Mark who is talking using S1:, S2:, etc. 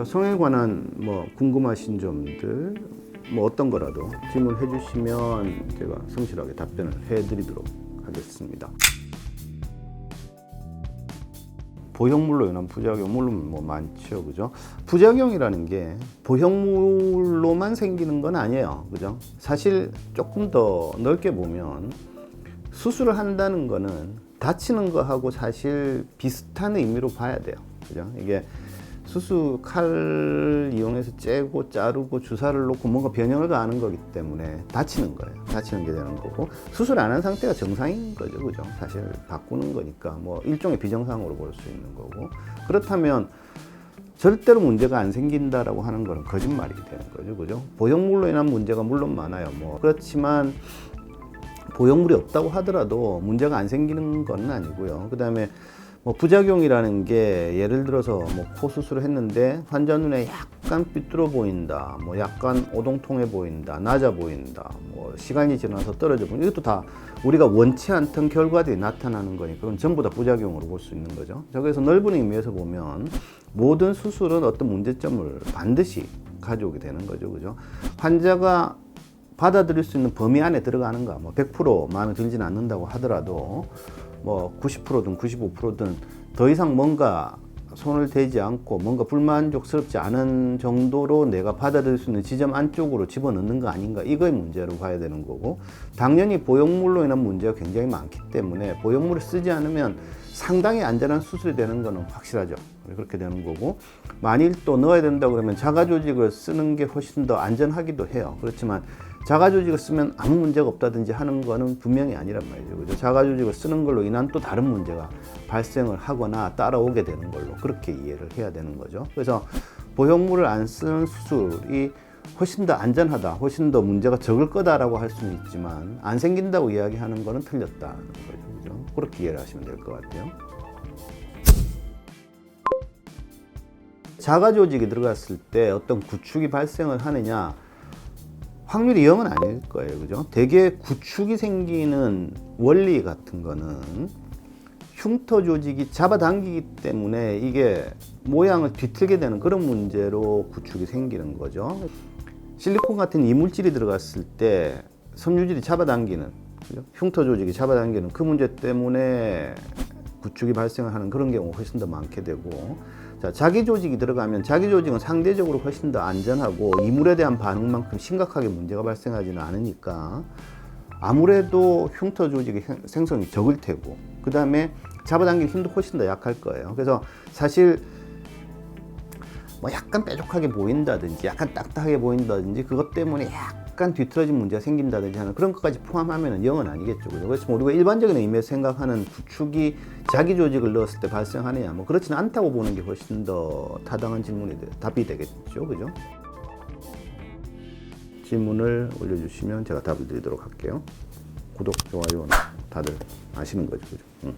S1: 자, 성에 관한 뭐 궁금하신 점들 뭐 어떤 거라도 질문해 주시면 제가 성실하게 답변을 해 드리도록 하겠습니다. 보형물로 인한 부작용 물론 뭐 많죠, 그죠? 부작용이라는 게 보형물로만 생기는 건 아니에요, 그죠? 사실 조금 더 넓게 보면 수술을 한다는 거는 다치는 거하고 사실 비슷한 의미로 봐야 돼요, 그죠? 이게 수술 칼을 이용해서 째고 자르고 주사를 놓고 뭔가 변형을 가하는 거기 때문에 다치는 거예요. 다치는 게 되는 거고, 수술 안 한 상태가 정상인 거죠, 그죠? 사실 바꾸는 거니까 뭐 일종의 비정상으로 볼 수 있는 거고, 그렇다면 절대로 문제가 안 생긴다라고 하는 거는 거짓말이 되는 거죠, 그죠? 보형물로 인한 문제가 물론 많아요. 뭐 그렇지만 보형물이 없다고 하더라도 문제가 안 생기는 건 아니고요. 그 다음에 뭐 부작용이라는 게 예를 들어서 뭐 코 수술을 했는데 환자 눈에 약간 삐뚤어 보인다, 뭐 약간 오동통해 보인다, 낮아 보인다, 뭐 시간이 지나서 떨어져 보인다, 이것도 다 우리가 원치 않던 결과들이 나타나는 거니까 그건 전부 다 부작용으로 볼 수 있는 거죠. 자, 그래서 넓은 의미에서 보면 모든 수술은 어떤 문제점을 반드시 가져오게 되는 거죠, 그죠? 환자가 받아들일 수 있는 범위 안에 들어가는가, 뭐 100% 마음에 들지는 않는다고 하더라도 뭐 90%든 95%든 더 이상 뭔가 손을 대지 않고 뭔가 불만족스럽지 않은 정도로 내가 받아들일 수 있는 지점 안쪽으로 집어넣는 거 아닌가, 이거의 문제로 봐야 되는 거고, 당연히 보형물로 인한 문제가 굉장히 많기 때문에 보형물을 쓰지 않으면 상당히 안전한 수술이 되는 거는 확실하죠. 그렇게 되는 거고, 만일 또 넣어야 된다 그러면 자가조직을 쓰는 게 훨씬 더 안전하기도 해요. 그렇지만 자가조직을 쓰면 아무 문제가 없다든지 하는 거는 분명히 아니란 말이죠, 그죠? 자가조직을 쓰는 걸로 인한 또 다른 문제가 발생을 하거나 따라오게 되는 걸로 그렇게 이해를 해야 되는 거죠. 그래서 보형물을 안 쓰는 수술이 훨씬 더 안전하다, 훨씬 더 문제가 적을 거다라고 할 수는 있지만 안 생긴다고 이야기하는 거는 틀렸다는 거죠, 그죠? 그렇게 이해를 하시면 될 것 같아요. 자가조직이 들어갔을 때 어떤 구축이 발생을 하느냐, 확률이 0은 아닐 거예요, 그죠? 대개 구축이 생기는 원리 같은 거는 흉터 조직이 잡아당기기 때문에 이게 모양을 뒤틀게 되는 그런 문제로 구축이 생기는 거죠. 실리콘 같은 이물질이 들어갔을 때 섬유질이 잡아당기는, 그죠? 흉터 조직이 잡아당기는 그 문제 때문에 구축이 발생을 하는 그런 경우가 훨씬 더 많게 되고, 자, 자기 조직이 들어가면 자기 조직은 상대적으로 훨씬 더 안전하고 이물에 대한 반응만큼 심각하게 문제가 발생하지는 않으니까 아무래도 흉터 조직의 생성이 적을 테고, 그 다음에 잡아당길 힘도 훨씬 더 약할 거예요. 그래서 사실 뭐 약간 뾰족하게 보인다든지 약간 딱딱하게 보인다든지 그것 때문에 약간 뒤틀어진 문제가 생긴다든지 하는 그런 것까지 포함하면 0은 아니겠죠, 그죠? 그래서 우리가 일반적인 의미에서 생각하는 구축이 자기 조직을 넣었을 때 발생하느냐, 뭐 그렇지는 않다고 보는 게 훨씬 더 타당한 답이 되겠죠, 그죠? 질문을 올려주시면 제가 답을 드리도록 할게요. 구독, 좋아요는 다들 아시는 거죠, 그죠?